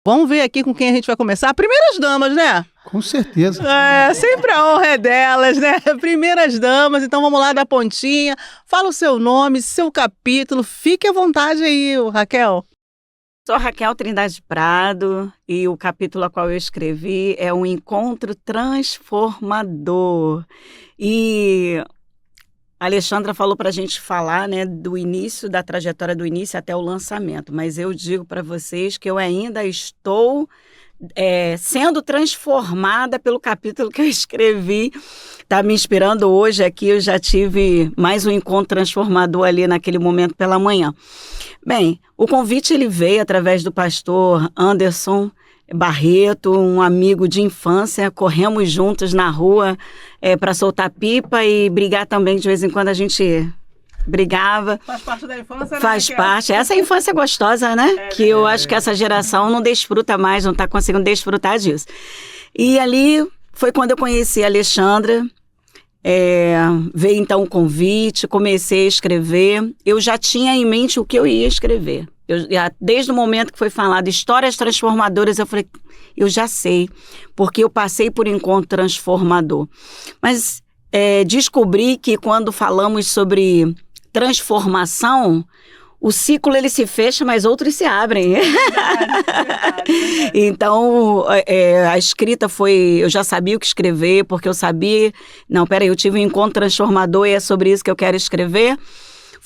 Vamos ver aqui com quem a gente vai começar. Primeiras damas, né? Com certeza. Sempre a honra é delas, né? Primeiras damas, então vamos lá da pontinha. Fala o seu nome, seu capítulo. Fique à vontade aí, Raquel. Sou Raquel Trindade Prado e o capítulo a qual eu escrevi é um encontro transformador. E a Alexandra falou para a gente falar, né, do início, da trajetória do início até o lançamento, mas eu digo para vocês que eu ainda estou sendo transformada pelo capítulo que eu escrevi. Está me inspirando hoje aqui, eu já tive mais um encontro transformador ali naquele momento pela manhã. Bem, o convite ele veio através do pastor Anderson Barreto, um amigo de infância. Corremos juntos na rua para soltar pipa e brigar também. De vez em quando a gente brigava. Faz parte da infância, né? Faz parte. Essa infância gostosa, né? Que eu acho que essa geração não desfruta mais, não está conseguindo desfrutar disso. E ali foi quando eu conheci a Alexandra. Veio então o convite, comecei a escrever. Eu já tinha em mente o que eu ia escrever. Desde o momento que foi falado histórias transformadoras, eu falei, eu já sei, porque eu passei por um encontro transformador. Mas descobri que quando falamos sobre transformação, o ciclo ele se fecha, mas outros se abrem. Verdade. Então, a escrita foi... Eu já sabia o que escrever, porque eu sabia... Não, peraí, eu tive um encontro transformador e é sobre isso que eu quero escrever.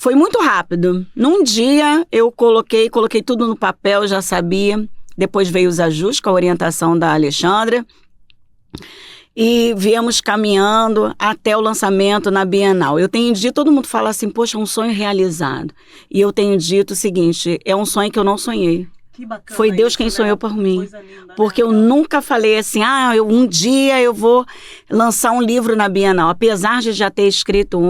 Foi muito rápido. Num dia, eu coloquei tudo no papel, já sabia. Depois veio os ajustes com a orientação da Alexandra. E viemos caminhando até o lançamento na Bienal. Eu tenho dito, todo mundo fala assim, poxa, um sonho realizado. E eu tenho dito o seguinte, é um sonho que eu não sonhei. Que bacana. Foi Deus quem sonhou por mim. Linda, porque eu nunca falei assim, um dia eu vou lançar um livro na Bienal. Apesar de já ter escrito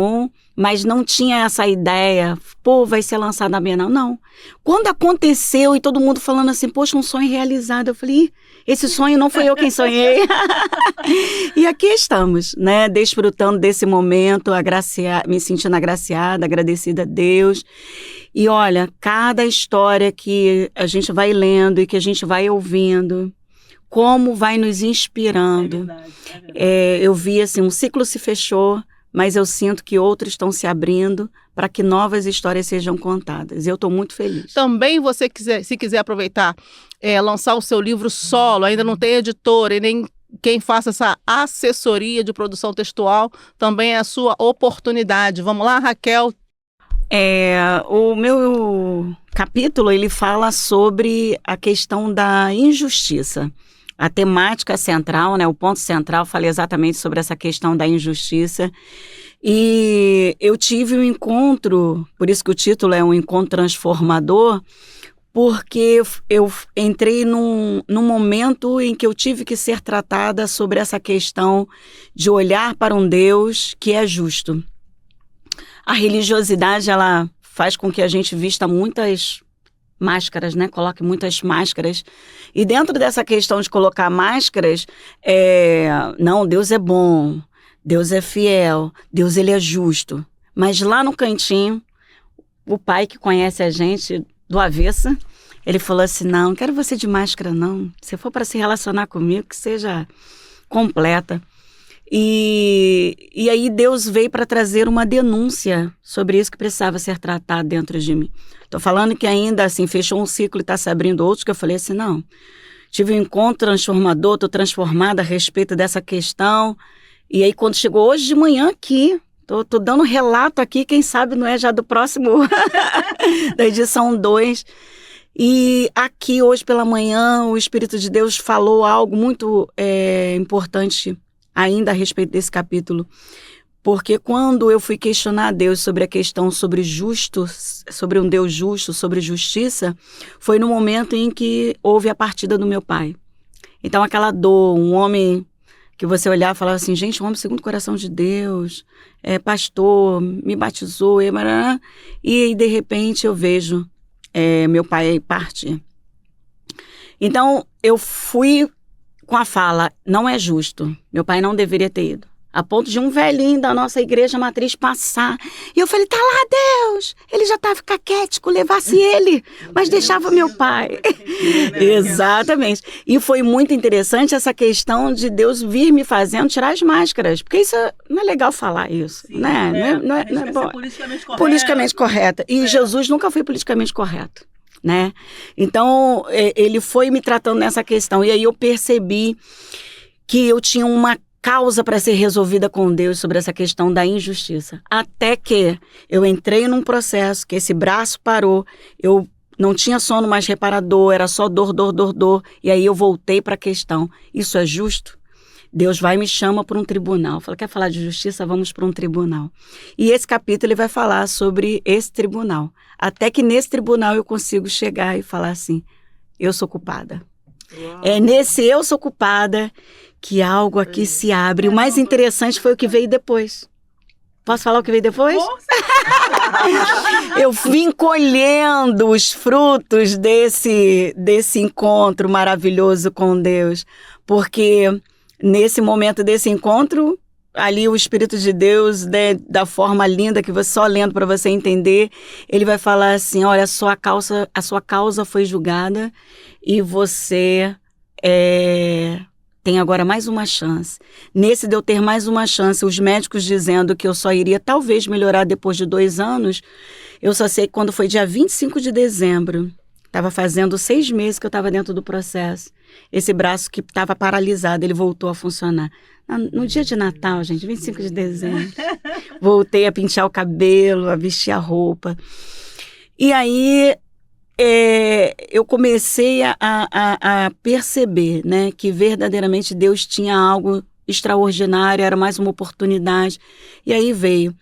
mas não tinha essa ideia, vai ser lançado na Bienal. Não. Quando aconteceu e todo mundo falando assim, poxa, um sonho realizado, eu falei, esse sonho não foi eu quem sonhei. E aqui estamos, né, desfrutando desse momento, me sentindo agraciada, agradecida a Deus. E olha, cada história que a gente vai lendo e que a gente vai ouvindo, como vai nos inspirando. É verdade. Eu vi assim, um ciclo se fechou, mas eu sinto que outros estão se abrindo para que novas histórias sejam contadas. Eu estou muito feliz. Também você, se quiser aproveitar, lançar o seu livro solo, ainda não tem editora e nem quem faça essa assessoria de produção textual, também é a sua oportunidade. Vamos lá, Raquel? O meu capítulo, ele fala sobre a questão da injustiça. A temática central, né, o ponto central, fala exatamente sobre essa questão da injustiça. E eu tive um encontro, por isso que o título é um encontro transformador, porque eu entrei num momento em que eu tive que ser tratada sobre essa questão de olhar para um Deus que é justo. A religiosidade, ela faz com que a gente vista muitas máscaras, né? Coloque muitas máscaras. E dentro dessa questão de colocar máscaras, não, Deus é bom, Deus é fiel, Deus ele é justo. Mas lá no cantinho, o pai que conhece a gente do avesso, ele falou assim, não quero você de máscara não. Se for para se relacionar comigo, que seja completa. E aí Deus veio para trazer uma denúncia sobre isso que precisava ser tratado dentro de mim. Estou falando que ainda assim fechou um ciclo e está se abrindo outros, que eu falei assim, não, tive um encontro transformador, estou transformada a respeito dessa questão. E aí quando chegou hoje de manhã aqui, tô dando um relato aqui, quem sabe não é já do próximo, da edição 2. E aqui hoje pela manhã o Espírito de Deus falou algo muito importante ainda a respeito desse capítulo, porque quando eu fui questionar a Deus sobre a questão sobre um Deus justo, sobre justiça, foi no momento em que houve a partida do meu pai. Então aquela dor, um homem que você olhava e falava assim, gente, um homem segundo o coração de Deus, pastor, me batizou, e de repente eu vejo meu pai partir. Então eu fui com a fala, não é justo, meu pai não deveria ter ido. a ponto de um velhinho da nossa igreja matriz passar. E eu falei, tá lá Deus, ele já estava caquético, levasse ele, mas deixava meu pai. Exatamente. E foi muito interessante essa questão de Deus vir me fazendo tirar as máscaras, porque isso não é legal falar isso, sim, né? Não é bom. Politicamente correta. E Jesus nunca foi politicamente correto, né? Então, ele foi me tratando nessa questão. E aí eu percebi que eu tinha uma causa para ser resolvida com Deus sobre essa questão da injustiça. Até que eu entrei num processo que esse braço parou, eu não tinha sono mais reparador, era só dor. E aí eu voltei para a questão, isso é justo? Deus vai e me chama para um tribunal. Fala, quer falar de justiça? Vamos para um tribunal. E esse capítulo ele vai falar sobre esse tribunal. Até que nesse tribunal eu consigo chegar e falar assim, eu sou culpada. Uau. É nesse eu sou culpada que algo aqui se abre. O mais interessante foi o que veio depois. Posso falar o que veio depois? Eu vim colhendo os frutos desse encontro maravilhoso com Deus. Porque nesse momento desse encontro, ali o Espírito de Deus, né, da forma linda que você só lendo para você entender, ele vai falar assim, olha, a sua causa foi julgada e você tem agora mais uma chance. Nesse de eu ter mais uma chance, os médicos dizendo que eu só iria talvez melhorar depois de 2 anos, eu só sei que quando foi dia 25 de dezembro, estava fazendo 6 meses que eu estava dentro do processo. Esse braço que estava paralisado, ele voltou a funcionar. No dia de Natal, gente, 25 de dezembro, voltei a pentear o cabelo, a vestir a roupa. E aí eu comecei a perceber, né, que verdadeiramente Deus tinha algo extraordinário, era mais uma oportunidade. E aí veio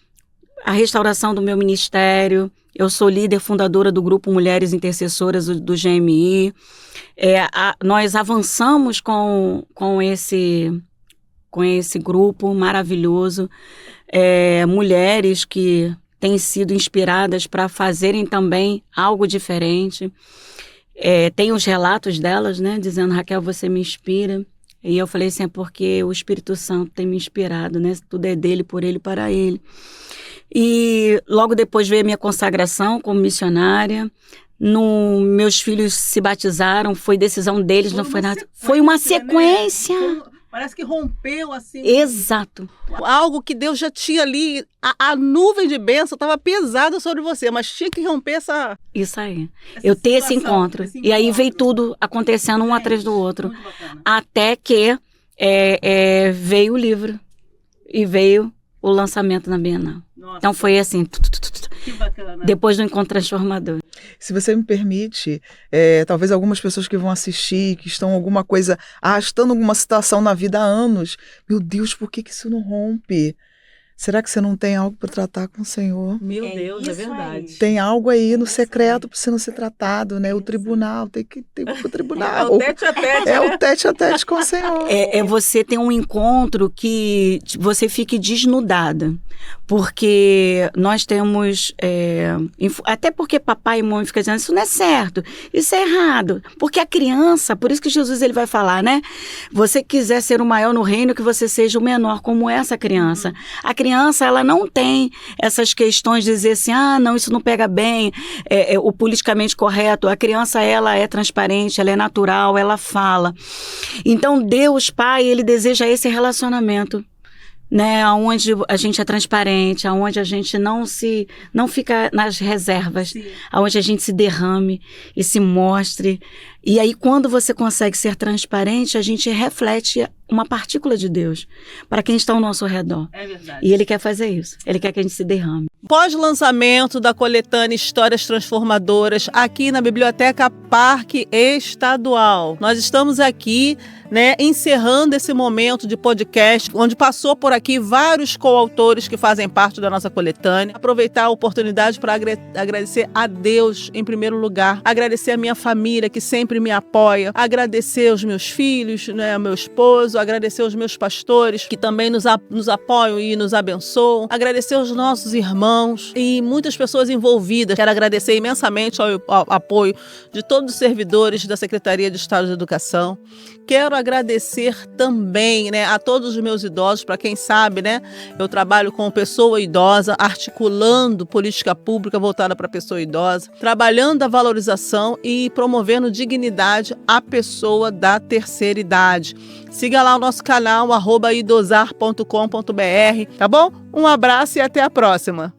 a restauração do meu ministério. Eu sou líder fundadora do Grupo Mulheres Intercessoras do GMI. Nós avançamos com esse grupo maravilhoso. Mulheres que têm sido inspiradas para fazerem também algo diferente. Tem os relatos delas, né, dizendo, Raquel, você me inspira. E eu falei assim, é porque o Espírito Santo tem me inspirado, né? Tudo é dele, por ele, para ele. E logo depois veio a minha consagração como missionária. Meus filhos se batizaram, foi decisão deles, não foi nada. Foi uma sequência. Né? Parece que rompeu assim. Exato. Algo que Deus já tinha ali, a nuvem de bênção estava pesada sobre você, mas tinha que romper essa... Isso aí. Eu ter esse encontro. E aí veio tudo acontecendo um atrás do outro. Até que veio o livro e veio o lançamento na Bienal. Nossa. Então foi assim, que bacana. Depois do encontro transformador. Se você me permite, talvez algumas pessoas que vão assistir, que estão alguma coisa, arrastando alguma situação na vida há anos, meu Deus, por que isso não rompe? Será que você não tem algo para tratar com o Senhor? Meu Deus, é verdade. Aí. Tem algo aí no secreto para você não ser tratado, né? O tribunal, tem que ir para o tribunal. O tete a tete. O tete a tete com o Senhor. Você ter um encontro que você fique desnudada. Porque nós temos... até porque papai e mamãe ficam dizendo, isso não é certo, isso é errado. Porque a criança, por isso que Jesus ele vai falar, né? Você quiser ser o maior no reino, que você seja o menor, como essa criança. A criança, ela não tem essas questões de dizer assim, não, isso não pega bem, o politicamente correto. A criança, ela é transparente, ela é natural, ela fala. Então, Deus, Pai, ele deseja esse relacionamento, né, onde a gente é transparente, onde a gente não fica nas reservas, onde a gente se derrame e se mostre. E aí, quando você consegue ser transparente, a gente reflete uma partícula de Deus para quem está ao nosso redor. É verdade. E Ele quer fazer isso. Ele quer que a gente se derrame. Pós-lançamento da coletânea Histórias Transformadoras aqui na Biblioteca Parque Estadual. Nós estamos aqui, né, encerrando esse momento de podcast, onde passou por aqui vários coautores que fazem parte da nossa coletânea. Aproveitar a oportunidade para agradecer a Deus em primeiro lugar, agradecer a minha família que sempre me apoia, agradecer os meus filhos, né, meu esposo, preciso agradecer os meus pastores, que também nos apoiam e nos abençoam. Agradecer os nossos irmãos e muitas pessoas envolvidas. Quero agradecer imensamente ao apoio de todos os servidores da Secretaria de Estado de Educação. Quero agradecer também, a todos os meus idosos. Para quem sabe, eu trabalho com pessoa idosa, articulando política pública voltada para a pessoa idosa, trabalhando a valorização e promovendo dignidade à pessoa da terceira idade. Siga lá o nosso canal, @idosar.com.br, tá bom? Um abraço e até a próxima.